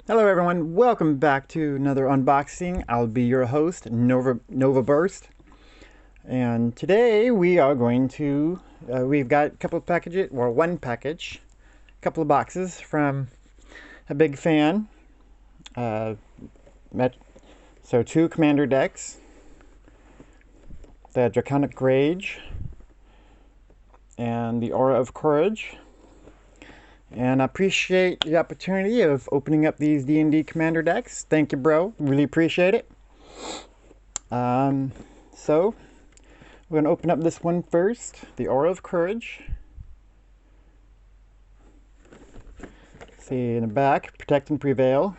Hello everyone, welcome back to another unboxing. I'll be your host, Nova Burst. And today we are going to, we've got a couple of packages, well one package, a couple of boxes from a big fan. So 2 commander decks, the Draconic Rage, and the Aura of Courage. And I appreciate the opportunity of opening up these D&D Commander decks. Thank you, bro. Really appreciate it. So, we're going to open up this one first. The Aura of Courage. See in the back, Protect and Prevail.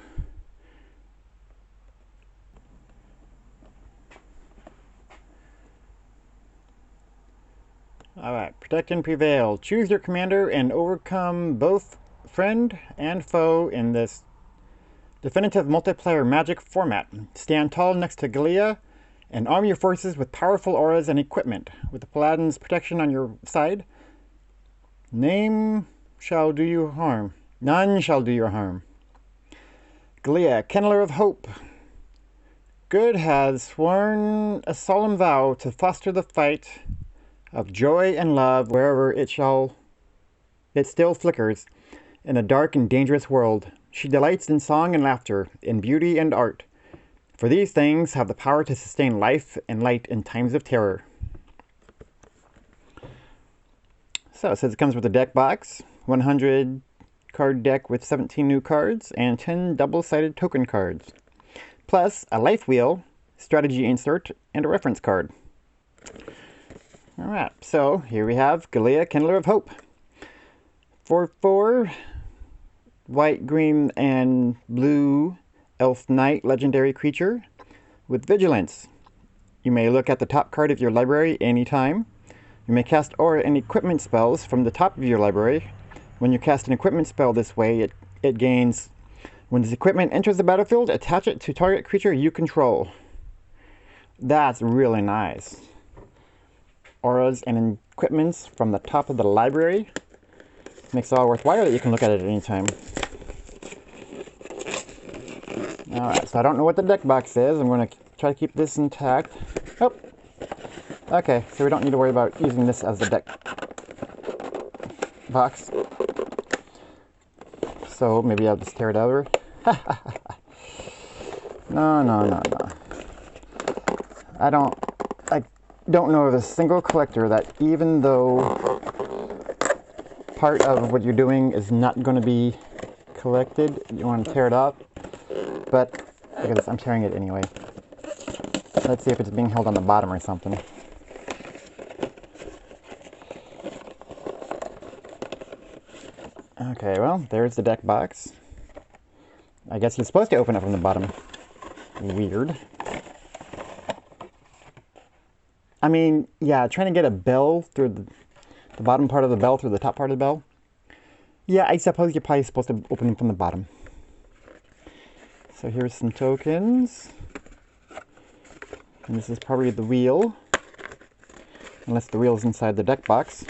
Alright, Protect and Prevail. Choose your commander and overcome both friend and foe in this definitive multiplayer magic format. Stand tall next to Galea and arm your forces with powerful auras and equipment. With the Paladin's protection on your side, none shall do you harm. Galea, Kindler of Hope. Good has sworn a solemn vow to foster the fight of joy and love wherever it still flickers in a dark and dangerous world. She delights in song and laughter, in beauty and art, for these things have the power to sustain life and light in times of terror. So it says it comes with a deck box, 100 card deck with 17 new cards and 10 double-sided token cards, plus a life wheel, strategy insert, and a reference card. Alright, so here we have Galea, Kindler of Hope. 4/4, white, green, and blue elf knight legendary creature with vigilance. You may look at the top card of your library anytime. You may cast aura and equipment spells from the top of your library. When you cast an equipment spell this way, it gains, when this equipment enters the battlefield, attach it to target creature you control. That's really nice. Auras and equipments from the top of the library. Makes it all worthwhile that you can look at it at any time. Alright, so I don't know what the deck box is. I'm going to try to keep this intact. Oh! Okay, so we don't need to worry about using this as the deck box. So maybe I'll just tear it over. No. I don't know of a single collector that, even though part of what you're doing is not going to be collected, you want to tear it off. But look at this, I'm tearing it anyway. Let's see if it's being held on the bottom or something. Okay, well, there's the deck box. I guess you're supposed to open it from the bottom. Weird. I mean, yeah, trying to get a bell through the bottom part of the bell through the top part of the bell. Yeah, I suppose you're probably supposed to open them from the bottom. So here's some tokens. And this is probably the wheel. Unless the wheel's inside the deck box.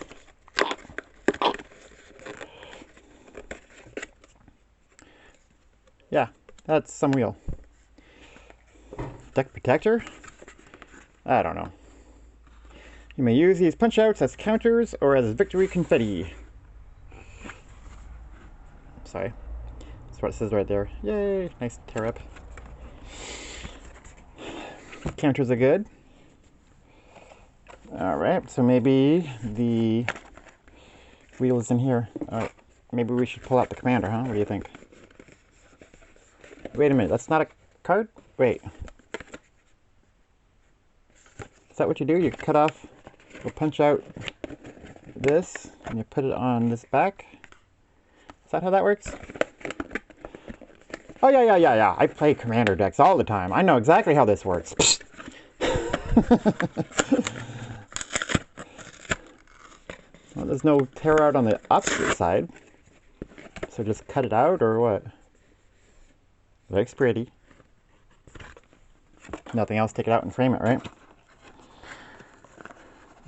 Yeah, that's some wheel. Deck protector? I don't know. You may use these punch-outs as counters or as victory confetti. Sorry. That's what it says right there. Yay! Nice tear up. Counters are good. Alright, so maybe the wheel is in here. Alright, maybe we should pull out the commander, huh? What do you think? Wait a minute, that's not a card? Wait. Is that what you do? You cut off, you'll punch out this, and you put it on this back? Is that how that works? Oh, yeah. I play commander decks all the time. I know exactly how this works. Well, there's no tear out on the opposite side. So just cut it out, or what? Looks pretty. Nothing else, take it out and frame it, right?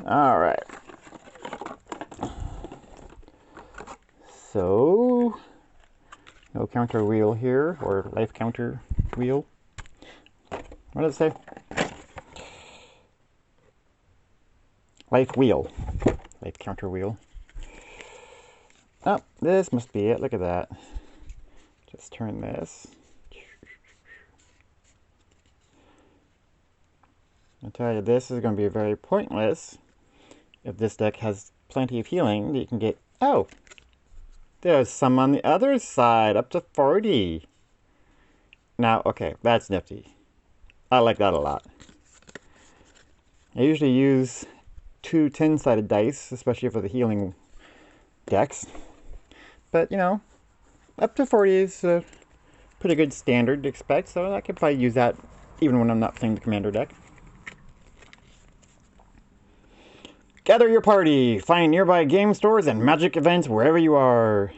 Alright. So, No counter wheel here, or life counter wheel. What does it say? Life wheel. Life counter wheel. Oh, this must be it. Look at that. Just turn this. I'll tell you, this is going to be very pointless if this deck has plenty of healing that you can get. Oh! There's some on the other side, up to 40. Now, okay, that's nifty. I like that a lot. I usually use 2 10-sided dice, especially for the healing decks. But, you know, up to 40 is a pretty good standard to expect, so I could probably use that even when I'm not playing the commander deck. Gather your party! Find nearby game stores and magic events wherever you are.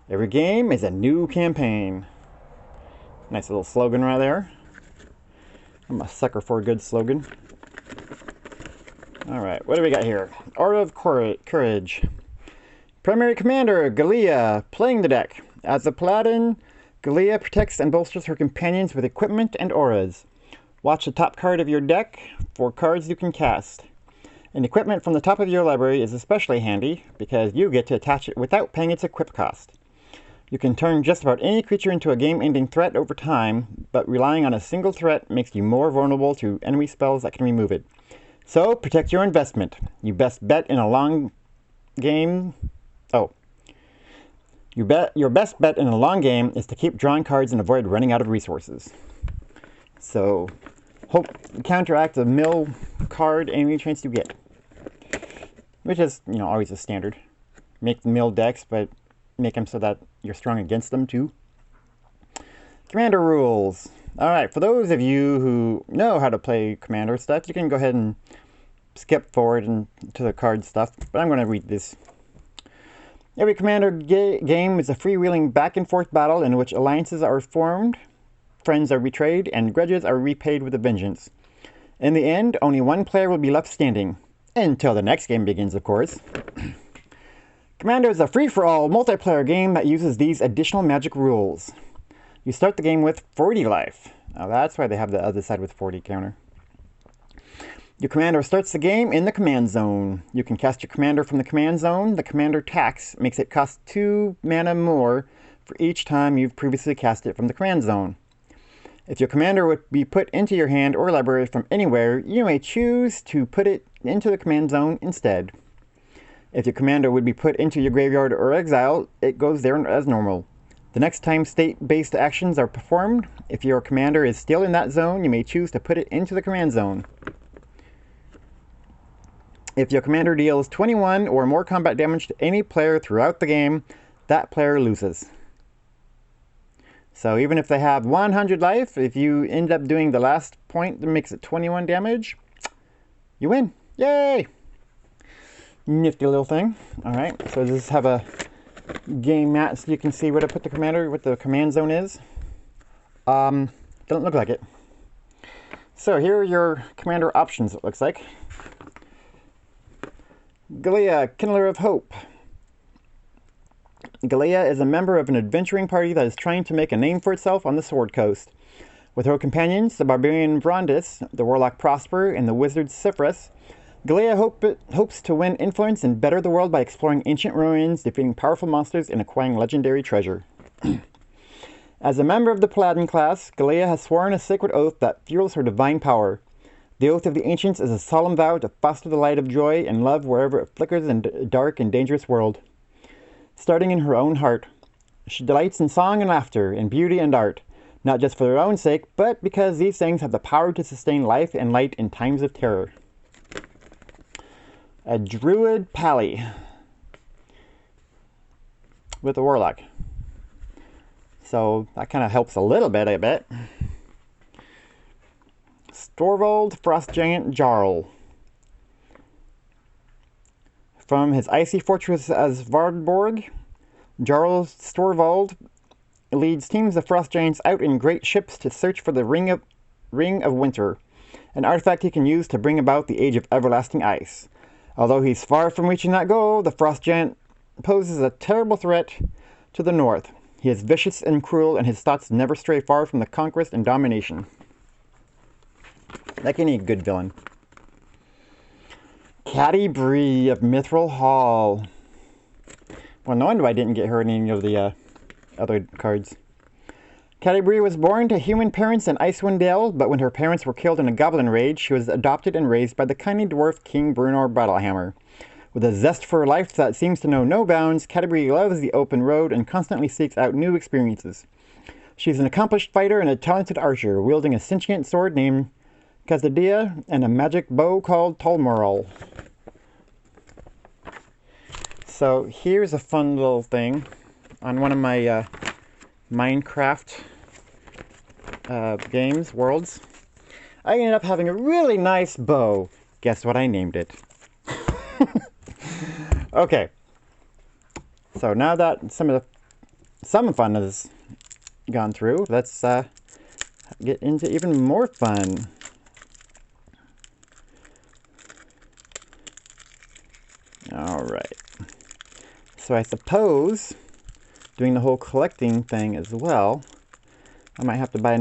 Every game is a new campaign. Nice little slogan right there. I'm a sucker for a good slogan. Alright, what do we got here? Aura of Courage. Primary Commander, Galea, playing the deck. As a Paladin, Galea protects and bolsters her companions with equipment and auras. Watch the top card of your deck for cards you can cast. And equipment from the top of your library is especially handy because you get to attach it without paying its equip cost. You can turn just about any creature into a game-ending threat over time, but relying on a single threat makes you more vulnerable to enemy spells that can remove it. So, protect your investment. You best bet in a long game... Oh. Your best bet in a long game is to keep drawing cards and avoid running out of resources. So, hope you counteract a mill card any chance you get. Which is, you know, always a standard. Make the mill decks, but make them so that you're strong against them too. Commander rules. Alright, for those of you who know how to play commander stuff, you can go ahead and skip forward to the card stuff, but I'm going to read this. Every commander game is a freewheeling back and forth battle in which alliances are formed, friends are betrayed, and grudges are repaid with a vengeance. In the end, only one player will be left standing. Until the next game begins, of course. Commander is a free-for-all multiplayer game that uses these additional magic rules. You start the game with 40 life. Now that's why they have the other side with 40 counter. Your commander starts the game in the command zone. You can cast your commander from the command zone. The commander tax makes it cost 2 mana more for each time you've previously cast it from the command zone. If your commander would be put into your hand or library from anywhere, you may choose to put it into the command zone instead. If your commander would be put into your graveyard or exile, it goes there as normal. The next time state-based actions are performed, if your commander is still in that zone, you may choose to put it into the command zone. If your commander deals 21 or more combat damage to any player throughout the game, that player loses. So even if they have 100 life, if you end up doing the last point that makes it 21 damage, you win. Yay! Nifty little thing. Alright, so does this have a game mat so you can see where to put the commander, what the command zone is? Doesn't look like it. So here are your commander options, it looks like. Galea, Kindler of Hope. Galea is a member of an adventuring party that is trying to make a name for itself on the Sword Coast. With her companions, the barbarian Brondis, the warlock Prosper, and the wizard Cyphrus, Galea hopes to win influence and better the world by exploring ancient ruins, defeating powerful monsters, and acquiring legendary treasure. As a member of the Paladin class, Galea has sworn a sacred oath that fuels her divine power. The Oath of the Ancients is a solemn vow to foster the light of joy and love wherever it flickers in a dark and dangerous world. Starting in her own heart, she delights in song and laughter, in beauty and art, not just for their own sake, but because these things have the power to sustain life and light in times of terror. A Druid Pally with a warlock. So that kind of helps a little bit, I bet. Storvold Frost Giant Jarl. From his icy fortress as Vardborg, Jarl Storvold leads teams of frost giants out in great ships to search for the Ring of Winter, an artifact he can use to bring about the Age of Everlasting Ice. Although he's far from reaching that goal, the frost giant poses a terrible threat to the north. He is vicious and cruel, and his thoughts never stray far from the conquest and domination. Like any good villain. Caddy Bree of Mithril Hall. Well, no wonder I didn't get her in any of the other cards. Caddy Bree was born to human parents in Icewind Dale, but when her parents were killed in a goblin raid, she was adopted and raised by the kindly dwarf King Brunor Battlehammer. With a zest for life that seems to know no bounds, Caddy Bree loves the open road and constantly seeks out new experiences. She's an accomplished fighter and a talented archer, wielding a sentient sword named Kazadia and a magic bow called Tolmoral. So here's a fun little thing. On one of my Minecraft games, worlds, I ended up having a really nice bow. Guess what I named it? Okay. So now that some fun has gone through, let's get into even more fun. All right. So I suppose, doing the whole collecting thing as well, I might have to buy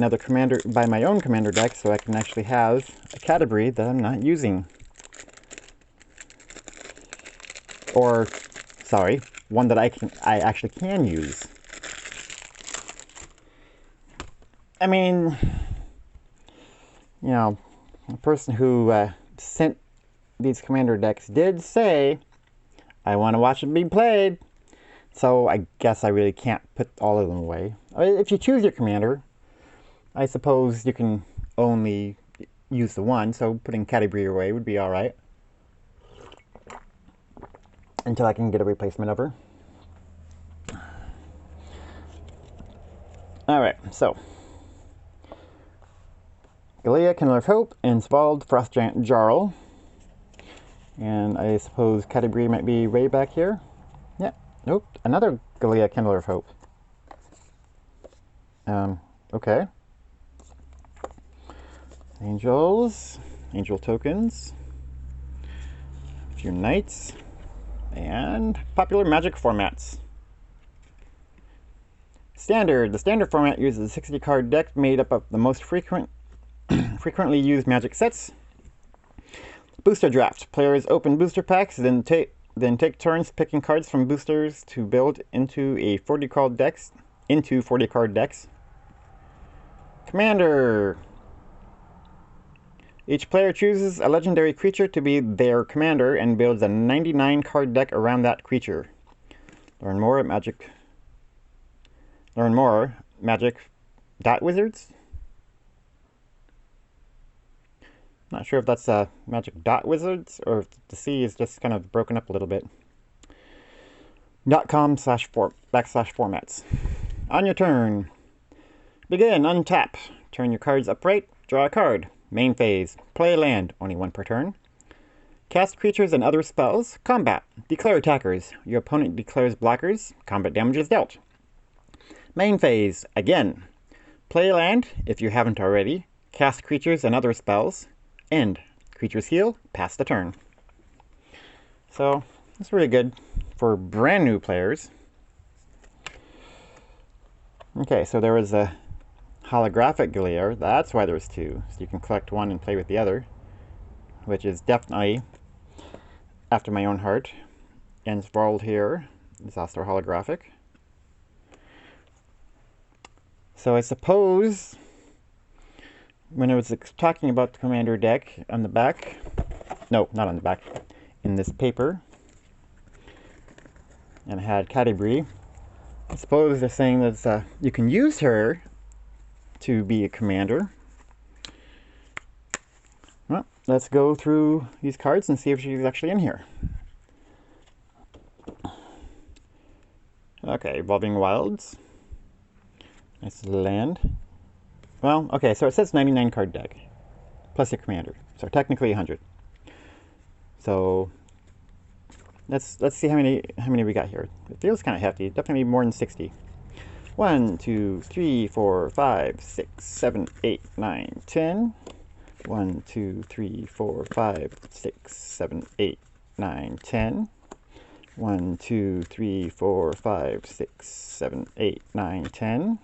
my own commander deck so I can actually have a category that I'm not using. Or, sorry, one that I actually can use. I mean, you know, the person who sent these commander decks did say, I want to watch it be played. So I guess I really can't put all of them away. If you choose your commander, I suppose you can only use the one, so putting Caddy Bree away would be alright. Until I can get a replacement of her. Alright, so. Galea, Kindler of Hope, and Svald, Frost Giant Jarl. And I suppose Caddy Bree might be way back here. Yeah, nope, another Galea, Kindler of Hope. Okay. Angels, angel tokens, a few knights, and popular magic formats. Standard. The standard format uses a 60-card deck made up of the most frequently used magic sets. Booster draft. Players open booster packs, then take turns picking cards from boosters to build into 40-card decks. Commander. Each player chooses a legendary creature to be their commander and builds a 99-card deck around that creature. Learn more Magic.Wizards? Not sure if that's Magic.Wizards or if the C is just kind of broken up a little bit. .com//formats. On your turn. Begin, untap. Turn your cards upright, draw a card. Main phase. Play a land, only one per turn. Cast creatures and other spells. Combat. Declare attackers. Your opponent declares blockers. Combat damage is dealt. Main phase. Again. Play a land, if you haven't already. Cast creatures and other spells. End. Creatures heal. Pass the turn. So, that's really good for brand new players. Okay, so there was a holographic Galea. That's why there's two. So you can collect one and play with the other, which is definitely after my own heart. And Svald here is also holographic. So I suppose when I was talking about the commander deck on the back, no, not on the back, in this paper, and I had Caddy Bree, I suppose they're saying that you can use her to be a commander. Well, let's go through these cards and see if she's actually in here. Okay, Evolving Wilds. Nice land. Well, okay, so it says 99 card deck plus your commander, so technically 100. So let's see how many we got here. It feels kind of hefty. Definitely more than 60. 1, 2, 3, 4, 5, 6, 7, 8, 9, 10. 1, 2, 3, 4, 5, 6, 7, 8, 9, 10. 1, 2, 3, 4, 5, 6, 7, 8, 9, 10.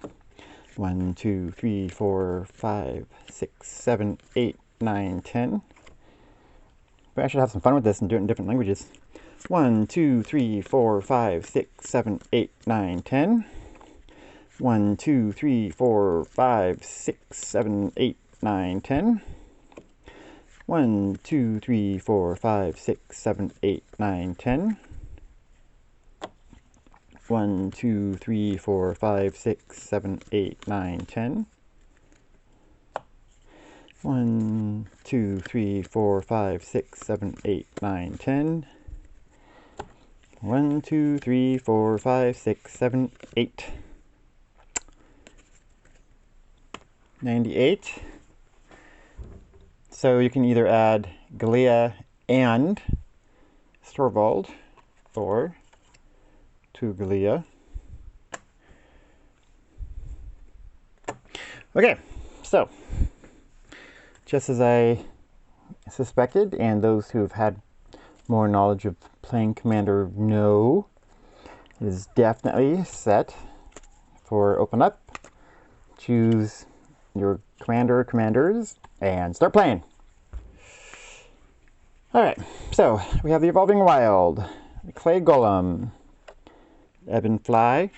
1, 2, 3, 4, 5, 6, 7, 8, 9, 10. But I should have some fun with this and do it in different languages. 1, 2, 3, 4, 5, 6, 7, 8, 9, 10. 1, 2, 3, 4, 5, 6, 7, 8, 9, 10. 1, 2, 3, 4, 5, 6, 7, 8, 9, 10. 1, 2, 3, 4, 5, 6, 7, 8, 9, 10. 1, 2, 3, 4, 5, 6, 7, 8, 9, 10. 1, 2, 3, 4, 5, 6, 7, 8. 98. So you can either add Galea and Storvald, or to Galea. Okay, so just as I suspected, and those who have had more knowledge of playing Commander know, it is definitely set for open up. Choose your commander or commanders and start playing. Alright, so we have the Evolving Wild, the Clay Golem, Ebb and Fly.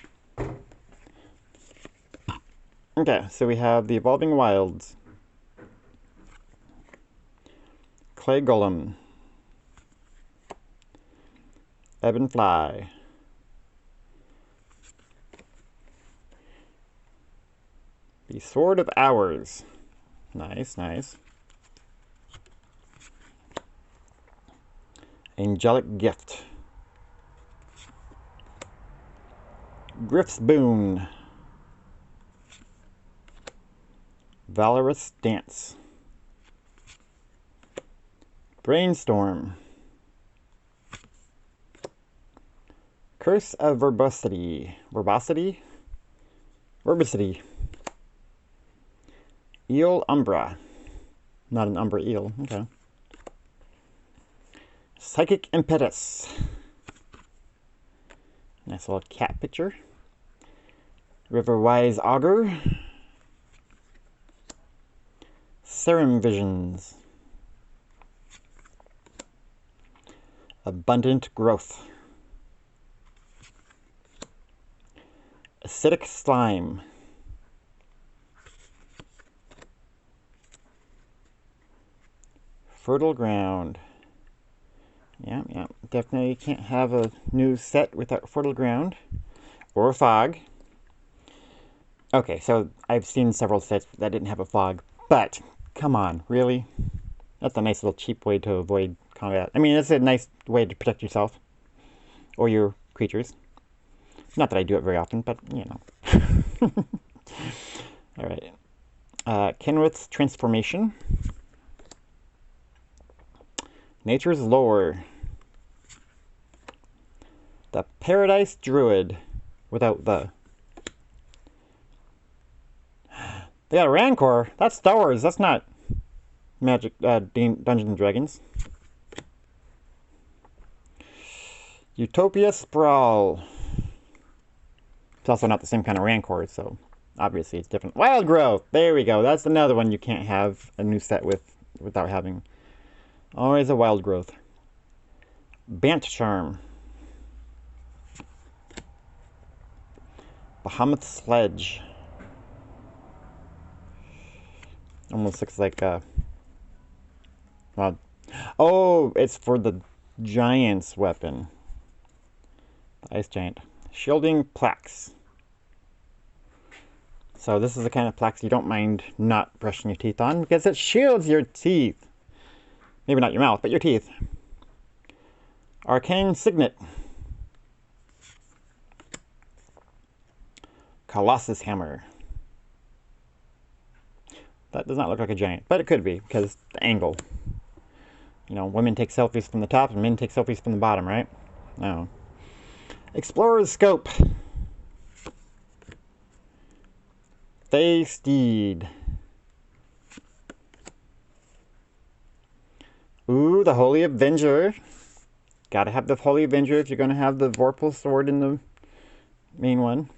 Okay, so we have the Evolving Wilds, Clay Golem, Ebb and Fly. The Sword of Hours. Nice, nice. Angelic Gift. Griff's Boon. Valorous Dance. Brainstorm. Curse of Verbosity. Verbosity? Verbosity. Eel Umbra. Not an Umbra eel. Okay. Psychic Impetus. Nice little cat picture. Riverwise Augur. Serum Visions. Abundant Growth. Acidic Slime. Fertile Ground. Yeah, definitely can't have a new set without Fertile Ground. Or a Fog. Okay, so I've seen several sets that didn't have a Fog, but come on, really? That's a nice little cheap way to avoid combat. I mean, it's a nice way to protect yourself or your creatures. Not that I do it very often, but you know. Alright. Kenrith's Transformation. Nature's Lore. The Paradise Druid. Without the... They got a Rancor. That's Star Wars. That's not Magic Dungeons and Dragons. Utopia Sprawl. It's also not the same kind of Rancor, so obviously it's different. Wild Growth. There we go. That's another one you can't have a new set with without having. Always a Wild Growth. Bant Charm. Bahamut Sledge. Almost looks like well, oh, it's for the Giant's weapon. The Ice Giant. Shielding Plaques. So this is the kind of plaques you don't mind not brushing your teeth on because it shields your teeth. Maybe not your mouth, but your teeth. Arcane Signet. Colossus Hammer. That does not look like a giant, but it could be because the angle. You know, women take selfies from the top and men take selfies from the bottom, right? No. Explorer's Scope. Fey Steed. Ooh, the Holy Avenger. Gotta have the Holy Avenger if you're gonna have the Vorpal Sword in the main one.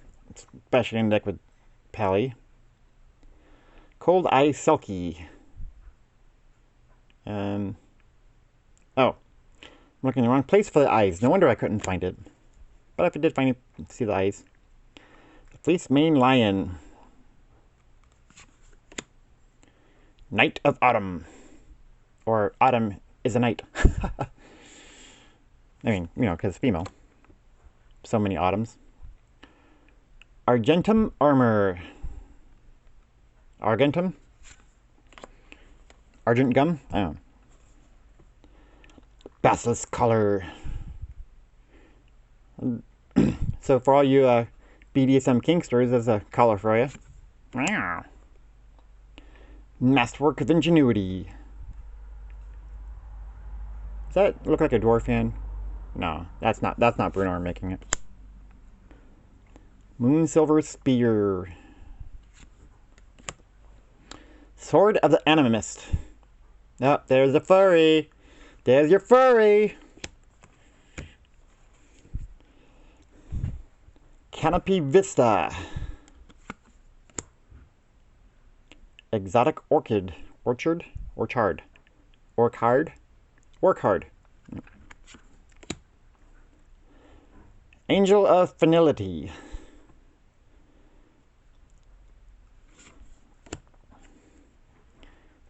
Especially in deck with Pally. Cold Eye Selkie. Oh. I'm looking in the wrong place for the eyes. No wonder I couldn't find it. But if I did find it, see the eyes. The Fleece Mane Lion. Night of Autumn. Or Autumn is a night. I mean, you know, because it's female. So many autumns. Argentum Armor. Argentum? Argent Gum? I don't know. Basilisk Color. So for all you BDSM kinksters, there's a collar for you. Masterwork of Ingenuity. Does that look like a dwarf hand? No, that's not Brunar making it. Moon Silver Spear. Sword of the Animist. Oh, there's a furry. There's your furry. Canopy Vista. Exotic Orchid. Orchard? Orchard. Orchard? Orchard. Angel of Finality.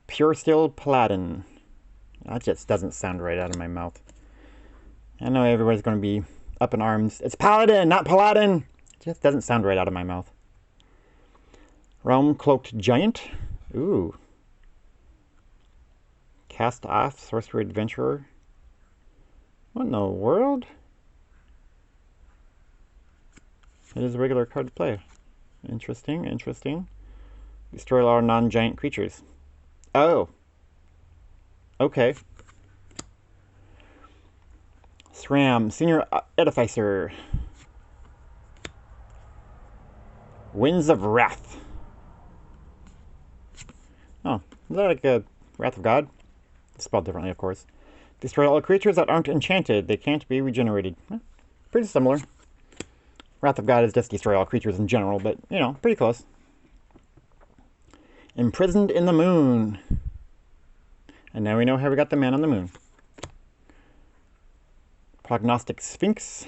Pure Steel Paladin. That just doesn't sound right out of my mouth. I know everybody's going to be up in arms. It's Paladin, not Paladin! It just doesn't sound right out of my mouth. Realm Cloaked Giant. Ooh. Cast Off Sorcerer Adventurer. What in the world? It is a regular card to play. Interesting, interesting. Destroy all non-giant creatures. Oh. Okay. SRAM, Senior Edificer. Winds of Wrath. Oh, is that like a Wrath of God? It's spelled differently, of course. Destroy all creatures that aren't enchanted. They can't be regenerated. Pretty similar. Wrath of God is just destroy all creatures in general, but, you know, pretty close. Imprisoned in the Moon. And now we know how we got the man on the moon. Prognostic Sphinx.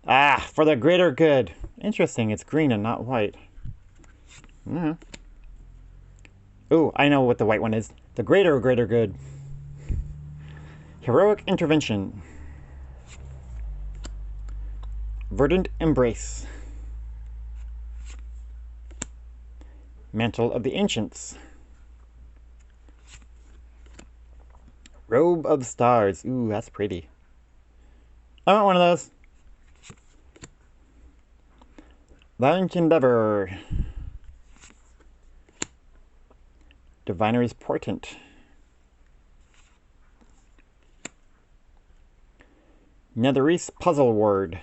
Ah, for the greater good. Interesting, it's green and not white. Ooh, I know what the white one is. The greater good. Heroic Intervention. Verdant Embrace. Mantle of the Ancients. Robe of Stars. Ooh, that's pretty. I want one of those. Valiant Endeavor. Diviner's Portent. Netherese Puzzle Word.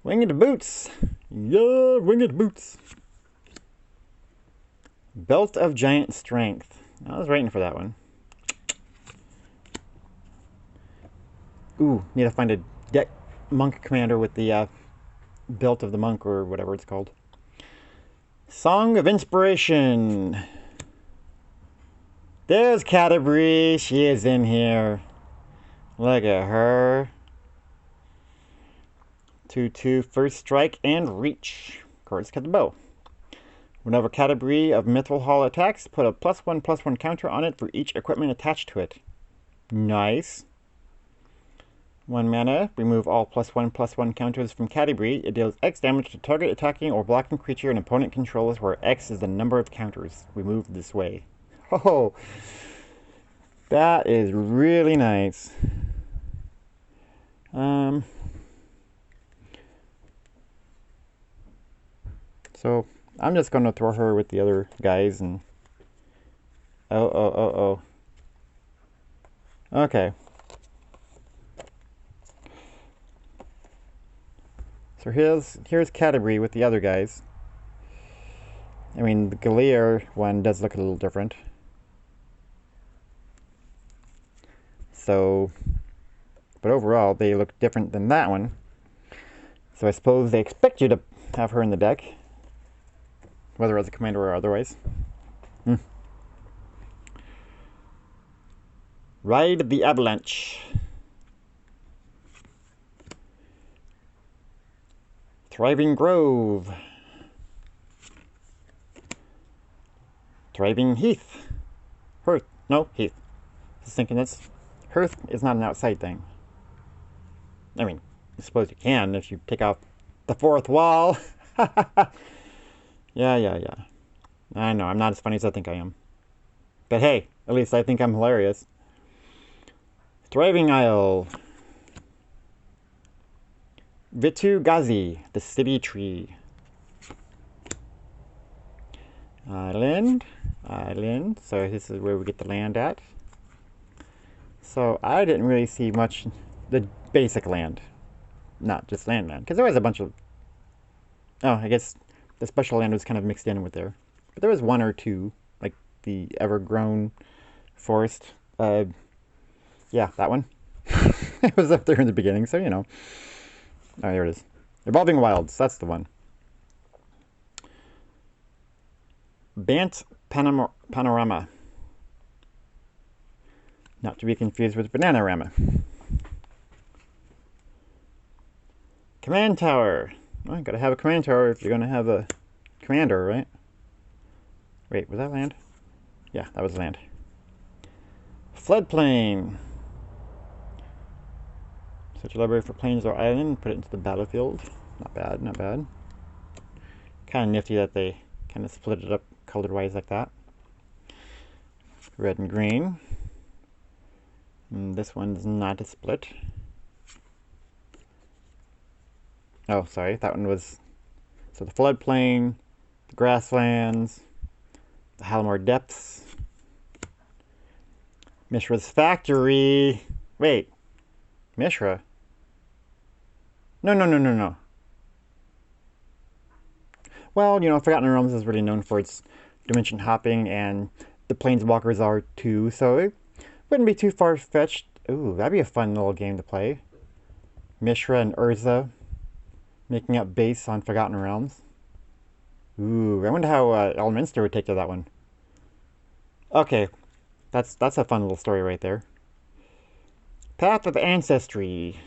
Winged Boots. Yeah, Winged Boots. Belt of Giant Strength. I was waiting for that one. Ooh, need to find a deck monk commander with the belt of the monk or whatever it's called. Song of Inspiration. There's Canterbury. She is in here. Look at her. 2/2 first strike and reach. Cards cut the bow. Whenever Canterbury of Mithril Hall attacks, put a +1/+1 counter on it for each equipment attached to it. Nice. 1 mana, remove all +1/+1 counters from Canterbury. It deals X damage to target attacking or blocking creature an opponent controls, where X is the number of counters removed this way. Oh, that is really nice. So I'm just gonna throw her with the other guys and oh. Okay. So here's Canterbury with the other guys. I mean, the Gallier one does look a little different. so, but overall they look different than that one. So I suppose they expect you to have her in the deck, whether as a commander or otherwise. Ride the Avalanche. Thriving Grove. Thriving Heath. Hearth. No, Heath. I was thinking that's... Hearth is not an outside thing. I mean, I suppose you can if you take out the fourth wall. Yeah. I know, I'm not as funny as I think I am. But hey, at least I think I'm hilarious. Thriving Isle. Vitu Gazi, the city tree. Island. So this is where we get the land at. So I didn't really see much, the basic land. Not just land, because there was a bunch of... Oh, I guess the special land was kind of mixed in with there. But there was one or two, like the Evergrown Forest. Yeah, that one. It was up there in the beginning, so you know. Oh, here it is. Evolving Wilds, that's the one. Bant Panorama. Not to be confused with Bananarama. Command Tower. Well, you gotta have a command tower if you're gonna have a commander, right? Wait, was that land? Yeah, that was land. Floodplain. Search a library for plains or island, put it into the battlefield. Not bad, not bad. Kind of nifty that they kind of split it up color-wise like that. Red and green. And this one's not a split. Oh, sorry, that one was... So the floodplain, the grasslands, the Halimar Depths, Mishra's Factory. Wait, Mishra? No. Well, you know, Forgotten Realms is really known for its dimension hopping, and the Planeswalkers are too, so it wouldn't be too far-fetched. Ooh, that'd be a fun little game to play. Mishra and Urza making up base on Forgotten Realms. Ooh, I wonder how Elminster would take to that one. Okay, that's a fun little story right there. Path of Ancestry.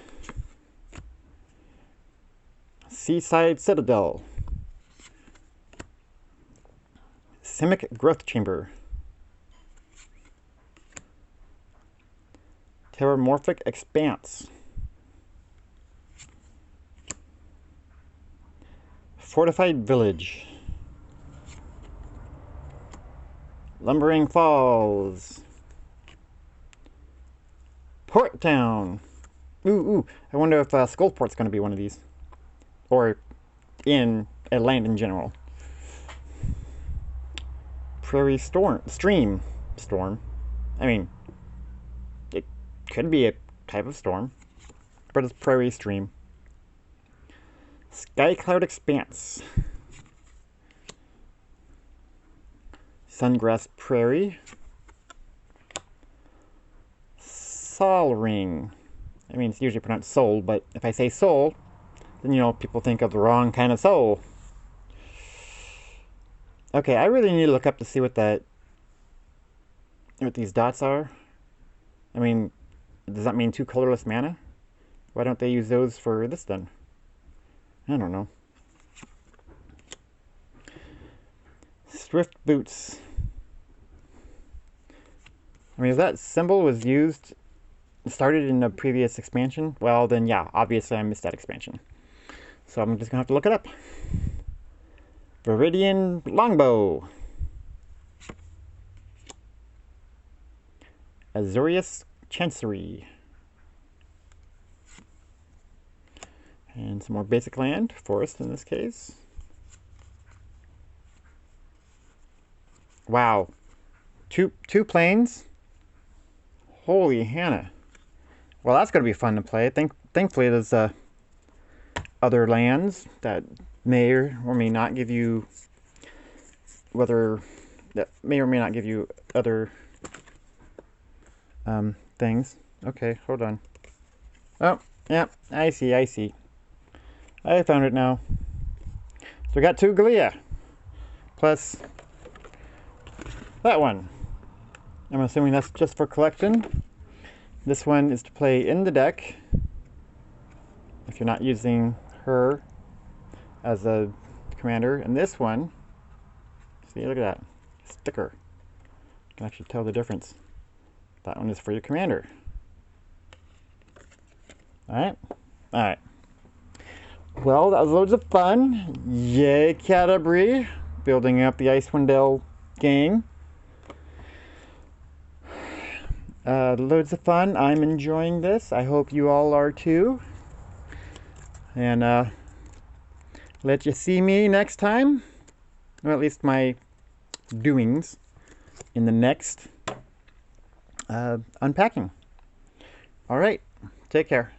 Seaside Citadel. Simic Growth Chamber. Terramorphic Expanse. Fortified Village. Lumbering Falls. Port Town. Ooh. I wonder if Skullport's going to be one of these. Or in a land in general. Prairie Stream. Storm. I mean, it could be a type of storm. But it's Prairie Stream. Skycloud Expanse. Sungrass Prairie. Sol Ring. I mean, it's usually pronounced soul, but if I say soul, then, you know, people think of the wrong kind of soul. Okay, I really need to look up to see what these dots are. I mean, does that mean 2 colorless mana? Why don't they use those for this then? I don't know. Swift Boots. I mean, if that symbol was started in a previous expansion, well then yeah, obviously I missed that expansion. So I'm just gonna have to look it up. Viridian Longbow. Azorius Chancery. And some more basic land, forest in this case. Wow. Two planes? Holy Hannah. Well, that's going to be fun to play. Thankfully, there's other lands that may or may not give you other things. Okay, hold on. Oh, yeah, I see, I see. I found it now. So we got 2 Glia. Plus that one. I'm assuming that's just for collection. This one is to play in the deck if you're not using her as a commander. And this one, see, look at that sticker. You can actually tell the difference. That one is for your commander. Alright? Alright. Well, that was loads of fun. Yay, Canterbury. Building up the Icewind Dale gang. Loads of fun. I'm enjoying this. I hope you all are too. And let you see me next time. Or at least my doings in the next unpacking. All right. Take care.